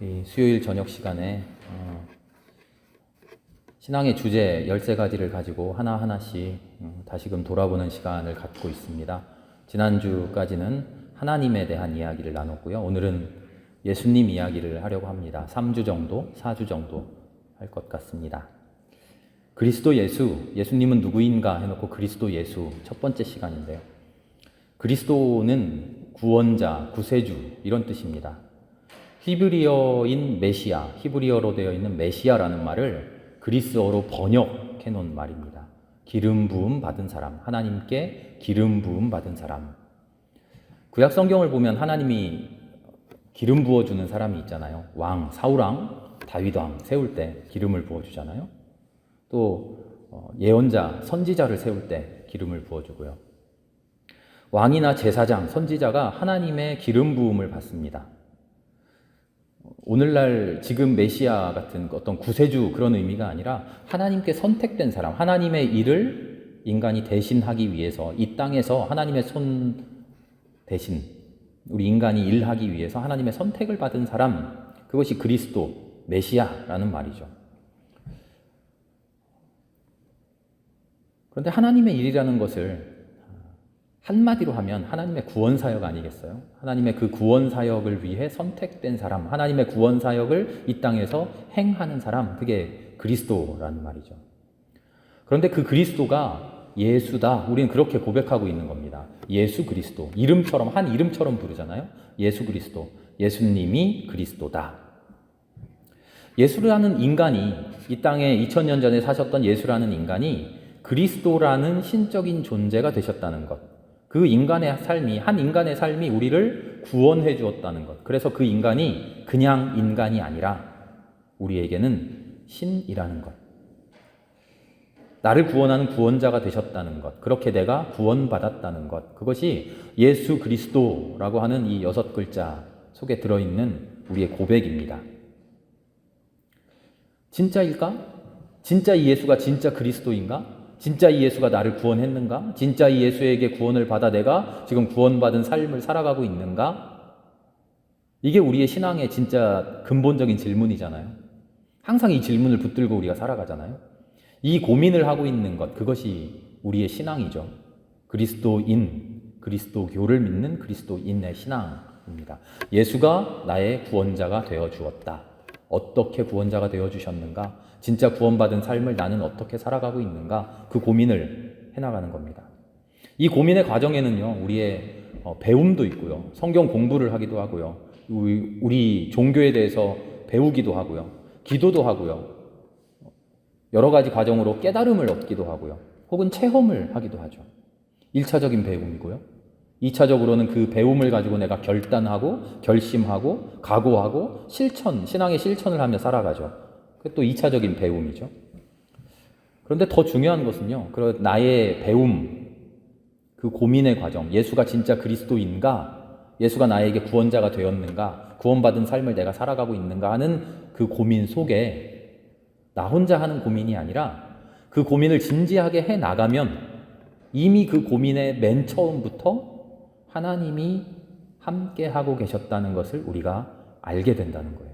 이 수요일 저녁 시간에 신앙의 주제 13가지를 가지고 하나하나씩 다시금 돌아보는 시간을 갖고 있습니다. 지난주까지는 하나님에 대한 이야기를 나눴고요. 오늘은 예수님 이야기를 하려고 합니다. 3주 정도, 4주 정도 할 것 같습니다. 그리스도 예수님은 누구인가 해놓고 그리스도 예수 첫 번째 시간인데요. 그리스도는 구원자, 구세주 이런 뜻입니다. 히브리어인 메시아, 히브리어로 되어 있는 메시아라는 말을 그리스어로 번역해 놓은 말입니다. 기름 부음 받은 사람, 하나님께 기름 부음 받은 사람. 구약 성경을 보면 하나님이 기름 부어주는 사람이 있잖아요. 왕, 사울왕, 다윗왕 세울 때 기름을 부어주잖아요. 또 예언자, 선지자를 세울 때 기름을 부어주고요. 왕이나 제사장, 선지자가 하나님의 기름 부음을 받습니다. 오늘날 지금 메시아 같은 어떤 구세주 그런 의미가 아니라 하나님께 선택된 사람, 하나님의 일을 인간이 대신하기 위해서 이 땅에서 하나님의 손 대신 우리 인간이 일하기 위해서 하나님의 선택을 받은 사람, 그것이 그리스도, 메시아라는 말이죠. 그런데 하나님의 일이라는 것을 한마디로 하면 하나님의 구원사역 아니겠어요? 하나님의 그 구원사역을 위해 선택된 사람, 하나님의 구원사역을 이 땅에서 행하는 사람, 그게 그리스도라는 말이죠. 그런데 그 그리스도가 예수다. 우리는 그렇게 고백하고 있는 겁니다. 예수 그리스도. 이름처럼, 한 이름처럼 부르잖아요. 예수 그리스도. 예수님이 그리스도다. 예수라는 인간이, 이 땅에 2000년 전에 사셨던 예수라는 인간이 그리스도라는 신적인 존재가 되셨다는 것. 그 인간의 삶이, 한 인간의 삶이 우리를 구원해 주었다는 것. 그래서 그 인간이 그냥 인간이 아니라 우리에게는 신이라는 것. 나를 구원하는 구원자가 되셨다는 것. 그렇게 내가 구원받았다는 것. 그것이 예수 그리스도라고 하는 이 6글자 속에 들어있는 우리의 고백입니다. 진짜일까? 진짜 이 예수가 진짜 그리스도인가? 진짜 이 예수가 나를 구원했는가? 진짜 이 예수에게 구원을 받아 내가 지금 구원받은 삶을 살아가고 있는가? 이게 우리의 신앙의 진짜 근본적인 질문이잖아요. 항상 이 질문을 붙들고 우리가 살아가잖아요. 이 고민을 하고 있는 것, 그것이 우리의 신앙이죠. 그리스도인, 그리스도교를 믿는 그리스도인의 신앙입니다. 예수가 나의 구원자가 되어 주었다. 어떻게 구원자가 되어 주셨는가? 진짜 구원받은 삶을 나는 어떻게 살아가고 있는가? 그 고민을 해나가는 겁니다. 이 고민의 과정에는요, 우리의 배움도 있고요. 성경 공부를 하기도 하고요. 우리 종교에 대해서 배우기도 하고요. 기도도 하고요. 여러 가지 과정으로 깨달음을 얻기도 하고요. 혹은 체험을 하기도 하죠. 1차적인 배움이고요. 2차적으로는 그 배움을 가지고 내가 결단하고 결심하고 각오하고 신앙의 실천을 하며 살아가죠. 그게 또 2차적인 배움이죠. 그런데 더 중요한 것은요, 나의 배움, 그 고민의 과정, 예수가 진짜 그리스도인가? 예수가 나에게 구원자가 되었는가? 구원받은 삶을 내가 살아가고 있는가 하는 그 고민 속에 나 혼자 하는 고민이 아니라 그 고민을 진지하게 해 나가면 이미 그 고민의 맨 처음부터 하나님이 함께 하고 계셨다는 것을 우리가 알게 된다는 거예요.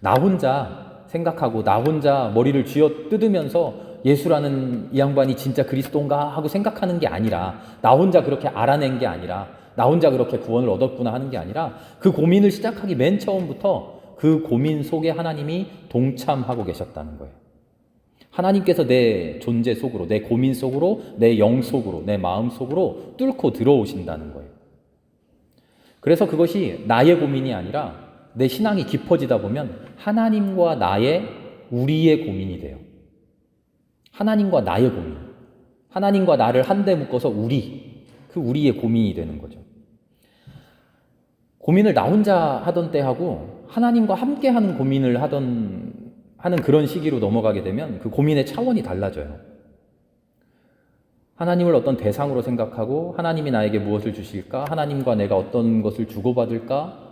나 혼자 생각하고 나 혼자 머리를 쥐어 뜯으면서 예수라는 이 양반이 진짜 그리스도인가 하고 생각하는 게 아니라, 나 혼자 그렇게 알아낸 게 아니라, 나 혼자 그렇게 구원을 얻었구나 하는 게 아니라, 그 고민을 시작하기 맨 처음부터 그 고민 속에 하나님이 동참하고 계셨다는 거예요. 하나님께서 내 존재 속으로, 내 고민 속으로, 내 영 속으로, 내 마음 속으로 뚫고 들어오신다는 거예요. 그래서 그것이 나의 고민이 아니라 내 신앙이 깊어지다 보면 하나님과 우리의 고민이 돼요. 하나님과 나의 고민. 하나님과 나를 한데 묶어서 우리의 고민이 되는 거죠. 고민을 나 혼자 하던 때하고 하나님과 함께 하는 고민을 하는 그런 시기로 넘어가게 되면 그 고민의 차원이 달라져요. 하나님을 어떤 대상으로 생각하고 하나님이 나에게 무엇을 주실까? 하나님과 내가 어떤 것을 주고받을까?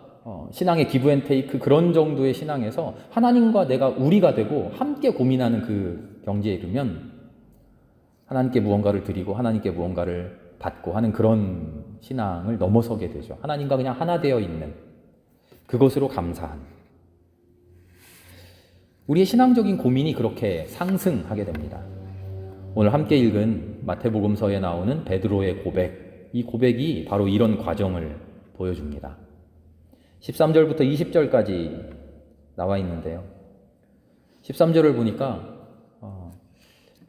신앙의 기브 앤 테이크 그런 정도의 신앙에서 하나님과 내가 우리가 되고 함께 고민하는 그 경지에 이르면 하나님께 무언가를 드리고 하나님께 무언가를 받고 하는 그런 신앙을 넘어서게 되죠. 하나님과 그냥 하나 되어 있는 그것으로 감사한 우리의 신앙적인 고민이 그렇게 상승하게 됩니다. 오늘 함께 읽은 마태복음서에 나오는 베드로의 고백, 이 고백이 바로 이런 과정을 보여줍니다. 13절부터 20절까지 나와 있는데요. 13절을 보니까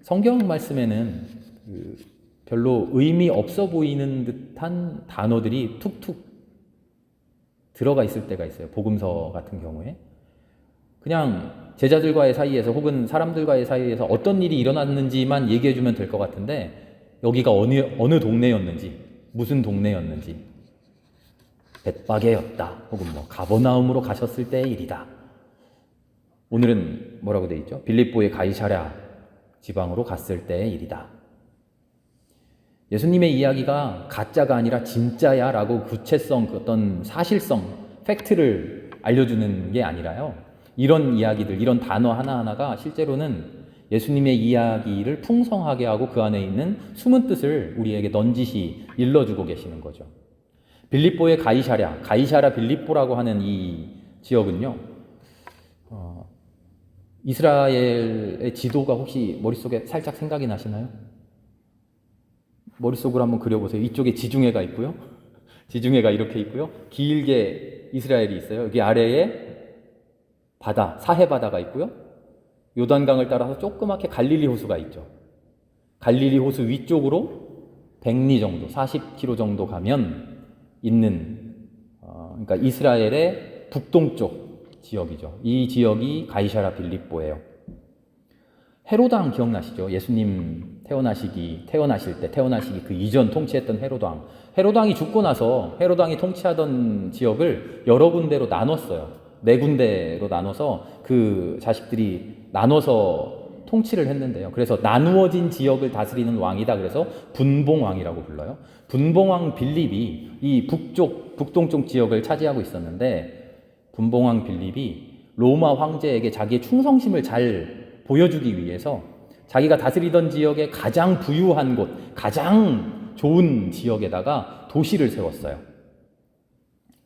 성경 말씀에는 별로 의미 없어 보이는 듯한 단어들이 툭툭 들어가 있을 때가 있어요. 복음서 같은 경우에. 그냥 제자들과의 사이에서 혹은 사람들과의 사이에서 어떤 일이 일어났는지만 얘기해주면 될 것 같은데 여기가 어느 동네였는지, 무슨 동네였는지, 벳바게였다 혹은 가버나움으로 가셨을 때의 일이다. 오늘은 뭐라고 되어 있죠? 빌립보의 가이사랴 지방으로 갔을 때의 일이다. 예수님의 이야기가 가짜가 아니라 진짜야 라고 구체성, 어떤 사실성, 팩트를 알려주는 게 아니라요. 이런 이야기들, 이런 단어 하나하나가 실제로는 예수님의 이야기를 풍성하게 하고 그 안에 있는 숨은 뜻을 우리에게 넌지시 일러주고 계시는 거죠. 빌립보의 가이사랴 빌립보라고 하는 이 지역은요, 이스라엘의 지도가 혹시 머릿속에 살짝 생각이 나시나요? 머릿속으로 한번 그려보세요. 이쪽에 지중해가 있고요. 지중해가 이렇게 있고요. 길게 이스라엘이 있어요. 여기 아래에 바다, 사해바다가 있고요. 요단강을 따라서 조그맣게 갈릴리 호수가 있죠. 갈릴리 호수 위쪽으로 100리 정도, 40km 정도 가면 있는 그러니까 이스라엘의 북동쪽 지역이죠. 이 지역이 가이사랴 빌립보예요. 헤로당 기억나시죠? 예수님 태어나시기 그 이전 통치했던 헤로당. 헤로당이 죽고 나서 헤로당이 통치하던 지역을 여러 군데로 나눴어요. 4군데로 나눠서 그 자식들이 나눠서 통치를 했는데요. 그래서 나누어진 지역을 다스리는 왕이다. 그래서 분봉왕이라고 불러요. 분봉왕 빌립이 이 북동쪽 지역을 차지하고 있었는데 분봉왕 빌립이 로마 황제에게 자기의 충성심을 잘 보여주기 위해서 자기가 다스리던 지역의 가장 부유한 곳, 가장 좋은 지역에다가 도시를 세웠어요.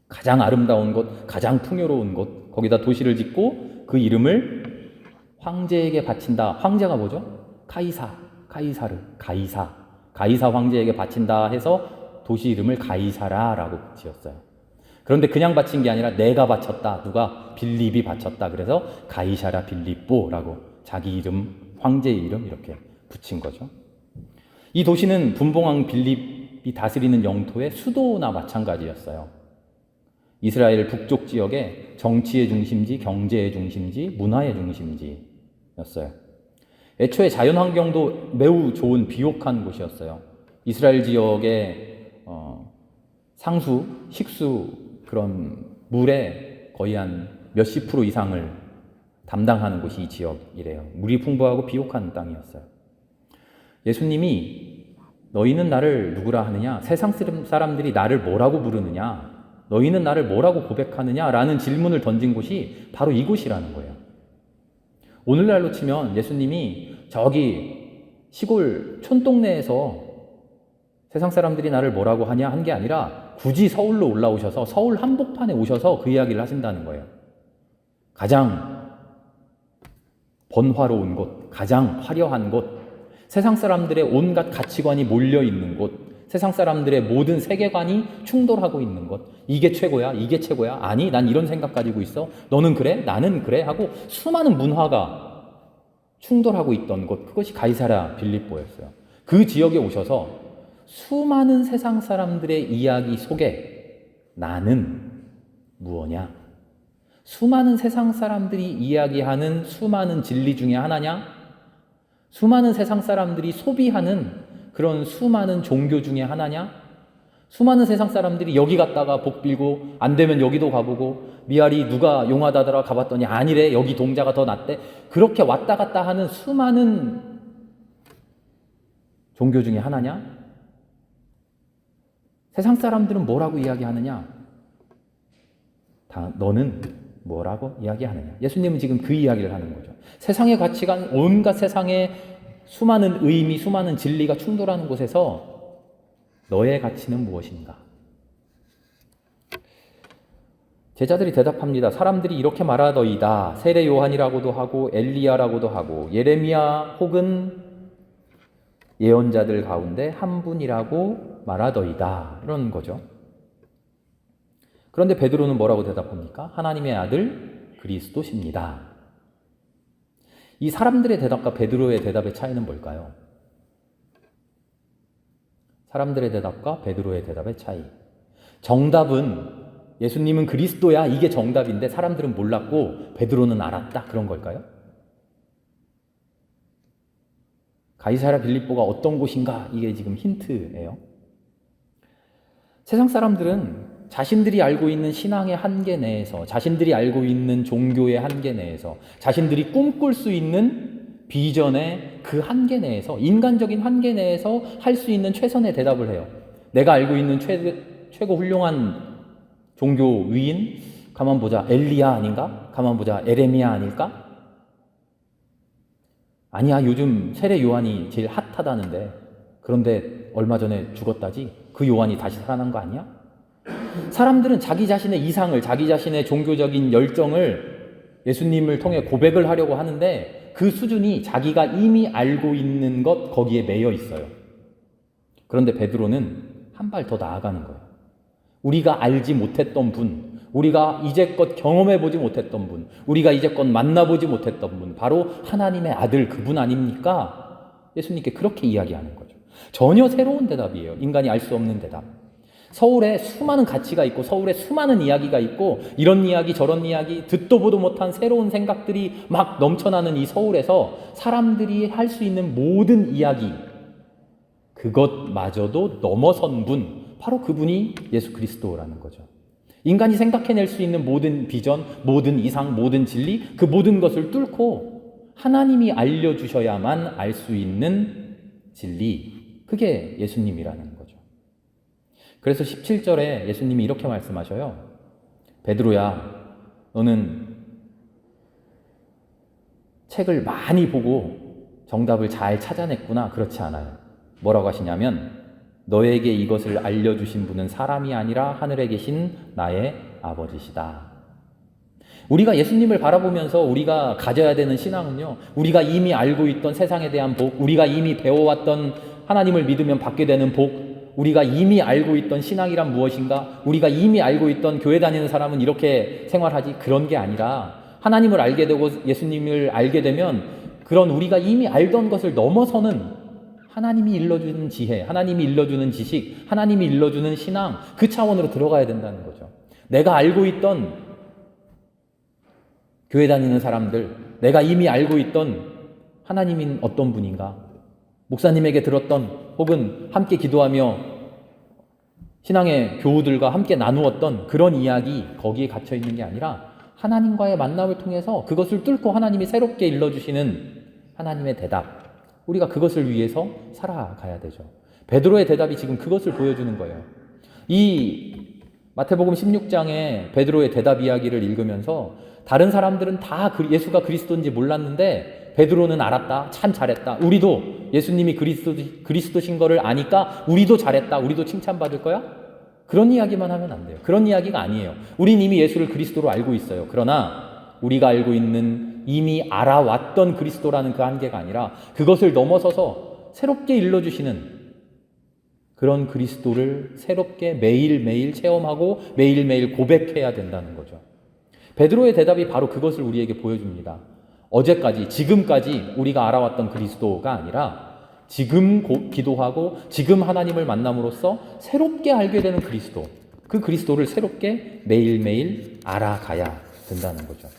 가장 아름다운 곳, 가장 풍요로운 곳, 거기다 도시를 짓고 그 이름을 황제에게 바친다. 황제가 뭐죠? 가이사 황제에게 바친다 해서 도시 이름을 가이사라라고 지었어요. 그런데 그냥 바친 게 아니라 내가 바쳤다. 누가? 빌립이 바쳤다. 그래서 가이사랴 빌립보라고 자기 이름, 황제의 이름 이렇게 붙인 거죠. 이 도시는 분봉왕 빌립이 다스리는 영토의 수도나 마찬가지였어요. 이스라엘 북쪽 지역의 정치의 중심지, 경제의 중심지, 문화의 중심지였어요. 애초에 자연환경도 매우 좋은 비옥한 곳이었어요. 이스라엘 지역의 상수, 식수 그런 물의 거의 한 몇십 프로 이상을 담당하는 곳이 이 지역이래요. 물이 풍부하고 비옥한 땅이었어요. 예수님이 너희는 나를 누구라 하느냐? 세상 사람들이 나를 뭐라고 부르느냐? 너희는 나를 뭐라고 고백하느냐? 라는 질문을 던진 곳이 바로 이곳이라는 거예요. 오늘날로 치면 예수님이 저기 시골 촌동네에서 세상 사람들이 나를 뭐라고 하냐 한 게 아니라 굳이 서울로 올라오셔서 서울 한복판에 오셔서 그 이야기를 하신다는 거예요. 가장 번화로운 곳, 가장 화려한 곳, 세상 사람들의 온갖 가치관이 몰려있는 곳, 세상 사람들의 모든 세계관이 충돌하고 있는 것. 이게 최고야? 이게 최고야? 아니, 난 이런 생각 가지고 있어. 너는 그래? 나는 그래? 하고 수많은 문화가 충돌하고 있던 곳. 그것이 가이사랴 빌립보였어요. 그 지역에 오셔서 수많은 세상 사람들의 이야기 속에 나는 무엇냐? 수많은 세상 사람들이 이야기하는 수많은 진리 중에 하나냐? 수많은 세상 사람들이 소비하는 그런 수많은 종교 중에 하나냐? 수많은 세상 사람들이 여기 갔다가 복 빌고 안 되면 여기도 가보고 미아리 누가 용하다더라 가봤더니 아니래 여기 동자가 더 낫대 그렇게 왔다 갔다 하는 수많은 종교 중에 하나냐? 세상 사람들은 뭐라고 이야기하느냐? 너는 뭐라고 이야기하느냐? 예수님은 지금 그 이야기를 하는 거죠. 세상의 가치관, 온갖 세상의 수많은 의미, 수많은 진리가 충돌하는 곳에서 너의 가치는 무엇인가? 제자들이 대답합니다. 사람들이 이렇게 말하더이다. 세례 요한이라고도 하고 엘리야라고도 하고 예레미야 혹은 예언자들 가운데 한 분이라고 말하더이다. 이런 거죠. 그런데 베드로는 뭐라고 대답합니까? 하나님의 아들 그리스도십니다. 이 사람들의 대답과 베드로의 대답의 차이는 뭘까요? 사람들의 대답과 베드로의 대답의 차이. 정답은 예수님은 그리스도야, 이게 정답인데 사람들은 몰랐고 베드로는 알았다, 그런 걸까요? 가이사랴 빌립보가 어떤 곳인가, 이게 지금 힌트예요. 세상 사람들은 자신들이 알고 있는 신앙의 한계 내에서, 자신들이 알고 있는 종교의 한계 내에서, 자신들이 꿈꿀 수 있는 비전의 그 한계 내에서, 인간적인 한계 내에서 할 수 있는 최선의 대답을 해요. 내가 알고 있는 최고 훌륭한 종교 위인? 가만 보자, 엘리야 아닌가? 가만 보자, 에레미야 아닐까? 아니야, 요즘 세례 요한이 제일 핫하다는데, 그런데 얼마 전에 죽었다지? 그 요한이 다시 살아난 거 아니야? 사람들은 자기 자신의 이상을, 자기 자신의 종교적인 열정을 예수님을 통해 고백을 하려고 하는데 그 수준이 자기가 이미 알고 있는 것, 거기에 매여 있어요. 그런데 베드로는 한 발 더 나아가는 거예요. 우리가 알지 못했던 분, 우리가 이제껏 경험해보지 못했던 분, 우리가 이제껏 만나보지 못했던 분, 바로 하나님의 아들 그분 아닙니까? 예수님께 그렇게 이야기하는 거죠. 전혀 새로운 대답이에요. 인간이 알 수 없는 대답. 서울에 수많은 가치가 있고 서울에 수많은 이야기가 있고 이런 이야기 저런 이야기 듣도 보도 못한 새로운 생각들이 막 넘쳐나는 이 서울에서 사람들이 할 수 있는 모든 이야기, 그것마저도 넘어선 분, 바로 그분이 예수 그리스도라는 거죠. 인간이 생각해낼 수 있는 모든 비전, 모든 이상, 모든 진리, 그 모든 것을 뚫고 하나님이 알려주셔야만 알 수 있는 진리, 그게 예수님이라는 거죠. 그래서 17절에 예수님이 이렇게 말씀하셔요. 베드로야, 너는 책을 많이 보고 정답을 잘 찾아냈구나. 그렇지 않아요. 뭐라고 하시냐면 너에게 이것을 알려주신 분은 사람이 아니라 하늘에 계신 나의 아버지시다. 우리가 예수님을 바라보면서 우리가 가져야 되는 신앙은요, 우리가 이미 알고 있던 세상에 대한 복, 우리가 이미 배워왔던 하나님을 믿으면 받게 되는 복, 우리가 이미 알고 있던 신앙이란 무엇인가, 우리가 이미 알고 있던 교회 다니는 사람은 이렇게 생활하지, 그런 게 아니라 하나님을 알게 되고 예수님을 알게 되면 그런 우리가 이미 알던 것을 넘어서는 하나님이 일러주는 지혜, 하나님이 일러주는 지식, 하나님이 일러주는 신앙, 그 차원으로 들어가야 된다는 거죠. 내가 알고 있던 교회 다니는 사람들, 내가 이미 알고 있던 하나님인 어떤 분인가, 목사님에게 들었던 혹은 함께 기도하며 신앙의 교우들과 함께 나누었던 그런 이야기, 거기에 갇혀 있는 게 아니라 하나님과의 만남을 통해서 그것을 뚫고 하나님이 새롭게 일러주시는 하나님의 대답, 우리가 그것을 위해서 살아가야 되죠. 베드로의 대답이 지금 그것을 보여주는 거예요. 이 마태복음 16장에 베드로의 대답 이야기를 읽으면서 다른 사람들은 다 예수가 그리스도인지 몰랐는데 베드로는 알았다. 참 잘했다. 우리도 예수님이 그리스도신 거를 아니까 우리도 잘했다. 우리도 칭찬받을 거야? 그런 이야기만 하면 안 돼요. 그런 이야기가 아니에요. 우린 이미 예수를 그리스도로 알고 있어요. 그러나 우리가 알고 있는 이미 알아왔던 그리스도라는 그 한계가 아니라 그것을 넘어서서 새롭게 일러주시는 그런 그리스도를 새롭게 매일매일 체험하고 매일매일 고백해야 된다는 거죠. 베드로의 대답이 바로 그것을 우리에게 보여줍니다. 어제까지, 지금까지 우리가 알아왔던 그리스도가 아니라 지금 기도하고 지금 하나님을 만남으로써 새롭게 알게 되는 그리스도, 그 그리스도를 새롭게 매일매일 알아가야 된다는 거죠.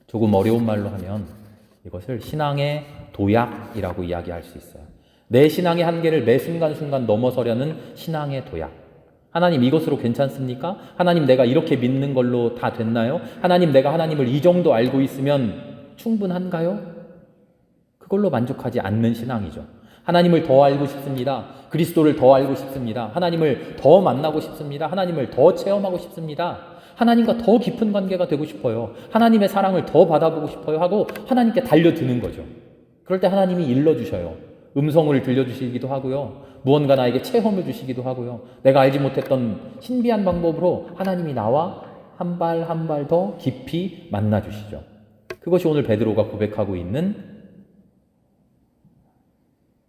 조금 어려운 말로 하면 이것을 신앙의 도약이라고 이야기할 수 있어요. 내 신앙의 한계를 매 순간순간 넘어서려는 신앙의 도약. 하나님, 이것으로 괜찮습니까? 하나님, 내가 이렇게 믿는 걸로 다 됐나요? 하나님, 내가 하나님을 이 정도 알고 있으면 충분한가요? 그걸로 만족하지 않는 신앙이죠. 하나님을 더 알고 싶습니다. 그리스도를 더 알고 싶습니다. 하나님을 더 만나고 싶습니다. 하나님을 더 체험하고 싶습니다. 하나님과 더 깊은 관계가 되고 싶어요. 하나님의 사랑을 더 받아보고 싶어요 하고 하나님께 달려드는 거죠. 그럴 때 하나님이 일러주셔요. 음성을 들려주시기도 하고요. 무언가 나에게 체험을 주시기도 하고요. 내가 알지 못했던 신비한 방법으로 하나님이 나와 한 발 한 발 더 깊이 만나 주시죠. 그것이 오늘 베드로가 고백하고 있는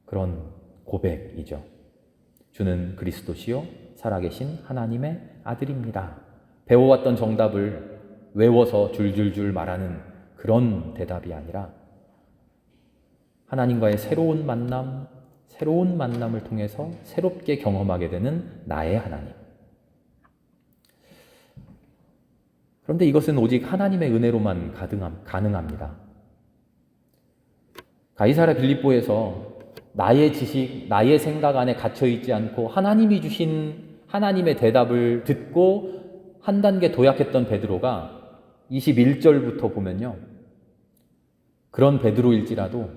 그런 고백이죠. 주는 그리스도시요 살아계신 하나님의 아들입니다. 배워왔던 정답을 외워서 줄줄줄 말하는 그런 대답이 아니라 하나님과의 새로운 만남을 통해서 새롭게 경험하게 되는 나의 하나님. 그런데 이것은 오직 하나님의 은혜로만 가능합니다. 가이사랴 빌립보에서 나의 지식, 나의 생각 안에 갇혀있지 않고 하나님이 주신 하나님의 대답을 듣고 한 단계 도약했던 베드로가 21절부터 보면요. 그런 베드로일지라도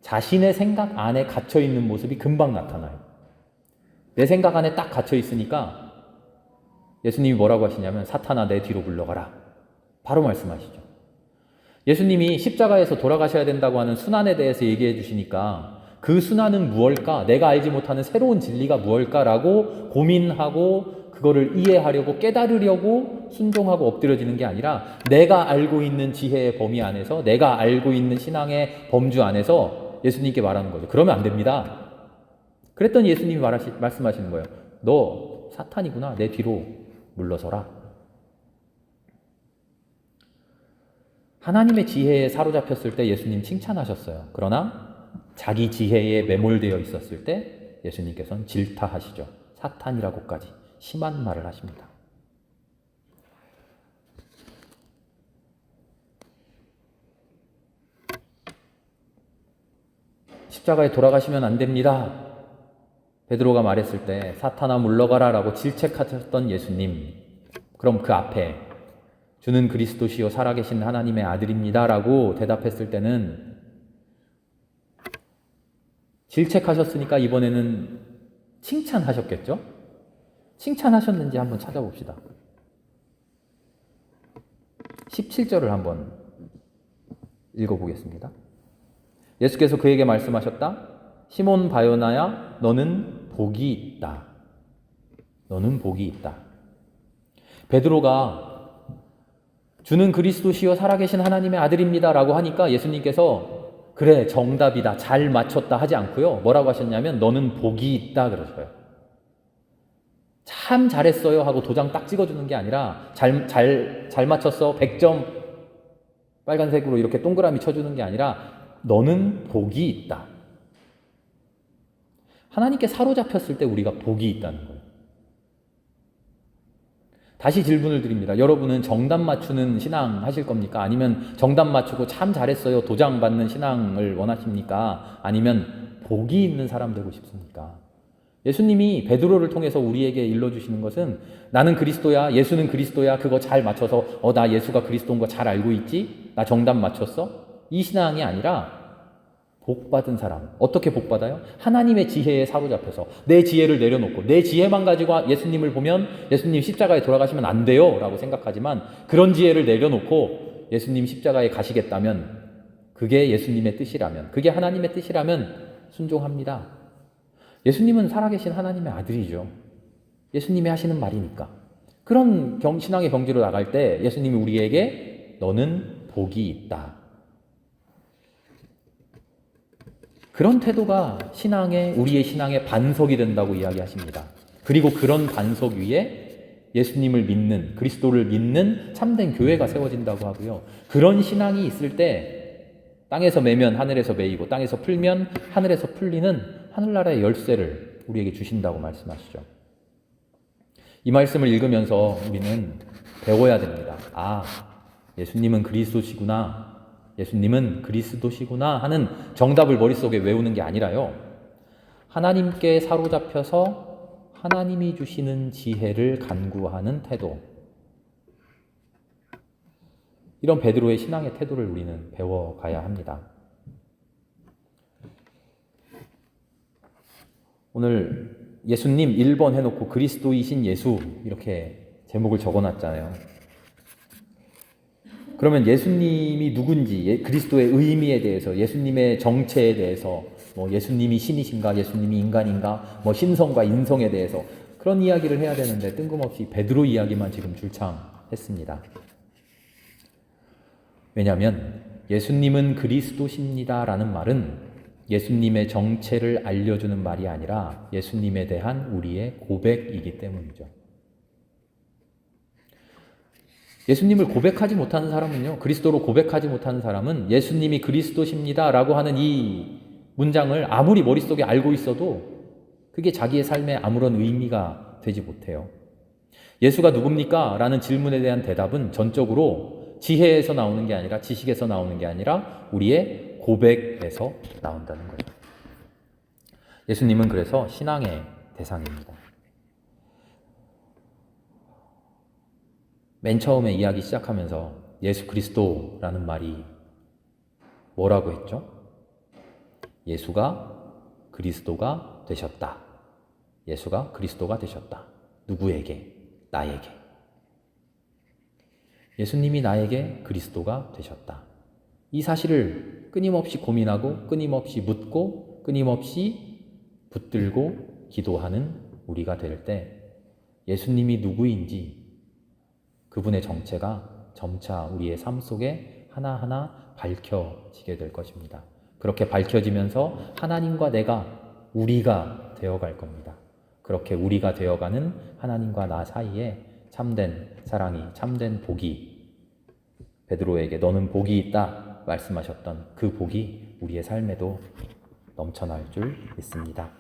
자신의 생각 안에 갇혀있는 모습이 금방 나타나요. 내 생각 안에 딱 갇혀있으니까 예수님이 뭐라고 하시냐면 사탄아 내 뒤로 물러가라. 바로 말씀하시죠. 예수님이 십자가에서 돌아가셔야 된다고 하는 순환에 대해서 얘기해 주시니까 그 순환은 무엇일까? 내가 알지 못하는 새로운 진리가 무엇일까라고 고민하고 그거를 이해하려고 깨달으려고 순종하고 엎드려지는 게 아니라 내가 알고 있는 지혜의 범위 안에서 내가 알고 있는 신앙의 범주 안에서 예수님께 말하는 거죠. 그러면 안 됩니다. 그랬더니 예수님이 말씀하시는 거예요. 너 사탄이구나. 내 뒤로 물러서라. 하나님의 지혜에 사로잡혔을 때 예수님 칭찬하셨어요. 그러나 자기 지혜에 매몰되어 있었을 때 예수님께서는 질타하시죠. 사탄이라고까지 심한 말을 하십니다. 십자가에 돌아가시면 안 됩니다. 베드로가 말했을 때 사탄아 물러가라 라고 질책하셨던 예수님. 그럼 그 앞에 주는 그리스도시요 살아계신 하나님의 아들입니다 라고 대답했을 때는 질책하셨으니까 이번에는 칭찬하셨겠죠? 칭찬하셨는지 한번 찾아봅시다. 17절을 한번 읽어보겠습니다. 예수께서 그에게 말씀하셨다. 시몬 바요나야 너는 복이 있다. 너는 복이 있다. 베드로가 주는 그리스도시요 살아계신 하나님의 아들입니다 라고 하니까 예수님께서 그래 정답이다 잘 맞췄다 하지 않고요. 뭐라고 하셨냐면 너는 복이 있다 그러셔요. 참 잘했어요 하고 도장 딱 찍어주는 게 아니라 잘 맞췄어 100점 빨간색으로 이렇게 동그라미 쳐주는 게 아니라 너는 복이 있다. 하나님께 사로잡혔을 때 우리가 복이 있다는 거예요. 다시 질문을 드립니다. 여러분은 정답 맞추는 신앙 하실 겁니까? 아니면 정답 맞추고 참 잘했어요 도장 받는 신앙을 원하십니까? 아니면 복이 있는 사람 되고 싶습니까? 예수님이 베드로를 통해서 우리에게 일러주시는 것은 나는 그리스도야, 예수는 그리스도야, 그거 잘 맞춰서 나 예수가 그리스도인 거 잘 알고 있지? 나 정답 맞췄어? 이 신앙이 아니라 복받은 사람. 어떻게 복받아요? 하나님의 지혜에 사로잡혀서 내 지혜를 내려놓고 내 지혜만 가지고 예수님을 보면 예수님 십자가에 돌아가시면 안 돼요 라고 생각하지만 그런 지혜를 내려놓고 예수님 십자가에 가시겠다면 그게 예수님의 뜻이라면 그게 하나님의 뜻이라면 순종합니다. 예수님은 살아계신 하나님의 아들이죠. 예수님이 하시는 말이니까. 그런 신앙의 경지로 나갈 때 예수님이 우리에게 너는 복이 있다. 그런 태도가 우리의 신앙의 반석이 된다고 이야기하십니다. 그리고 그런 반석 위에 예수님을 믿는, 그리스도를 믿는 참된 교회가 세워진다고 하고요. 그런 신앙이 있을 때 땅에서 매면 하늘에서 매이고 땅에서 풀면 하늘에서 풀리는 하늘나라의 열쇠를 우리에게 주신다고 말씀하시죠. 이 말씀을 읽으면서 우리는 배워야 됩니다. 예수님은 그리스도시구나. 예수님은 그리스도시구나 하는 정답을 머릿속에 외우는 게 아니라요. 하나님께 사로잡혀서 하나님이 주시는 지혜를 간구하는 태도. 이런 베드로의 신앙의 태도를 우리는 배워가야 합니다. 오늘 예수님 1번 해놓고 그리스도이신 예수 이렇게 제목을 적어놨잖아요. 그러면 예수님이 누군지, 그리스도의 의미에 대해서, 예수님의 정체에 대해서, 예수님이 신이신가, 예수님이 인간인가, 신성과 인성에 대해서 그런 이야기를 해야 되는데 뜬금없이 베드로 이야기만 지금 줄창 했습니다. 왜냐하면 예수님은 그리스도십니다라는 말은 예수님의 정체를 알려주는 말이 아니라 예수님에 대한 우리의 고백이기 때문이죠. 예수님을 고백하지 못하는 사람은요, 그리스도로 고백하지 못하는 사람은 예수님이 그리스도십니다라고 하는 이 문장을 아무리 머릿속에 알고 있어도 그게 자기의 삶에 아무런 의미가 되지 못해요. 예수가 누굽니까? 라는 질문에 대한 대답은 전적으로 지혜에서 나오는 게 아니라 지식에서 나오는 게 아니라 우리의 고백에서 나온다는 거예요. 예수님은 그래서 신앙의 대상입니다. 맨 처음에 이야기 시작하면서 예수 그리스도라는 말이 뭐라고 했죠? 예수가 그리스도가 되셨다. 예수가 그리스도가 되셨다. 누구에게? 나에게. 예수님이 나에게 그리스도가 되셨다. 이 사실을 끊임없이 고민하고 끊임없이 묻고 끊임없이 붙들고 기도하는 우리가 될 때 예수님이 누구인지 그분의 정체가 점차 우리의 삶 속에 하나하나 밝혀지게 될 것입니다. 그렇게 밝혀지면서 하나님과 내가 우리가 되어갈 겁니다. 그렇게 우리가 되어가는 하나님과 나 사이에 참된 사랑이, 참된 복이, 베드로에게 너는 복이 있다 말씀하셨던 그 복이 우리의 삶에도 넘쳐날 줄 믿습니다.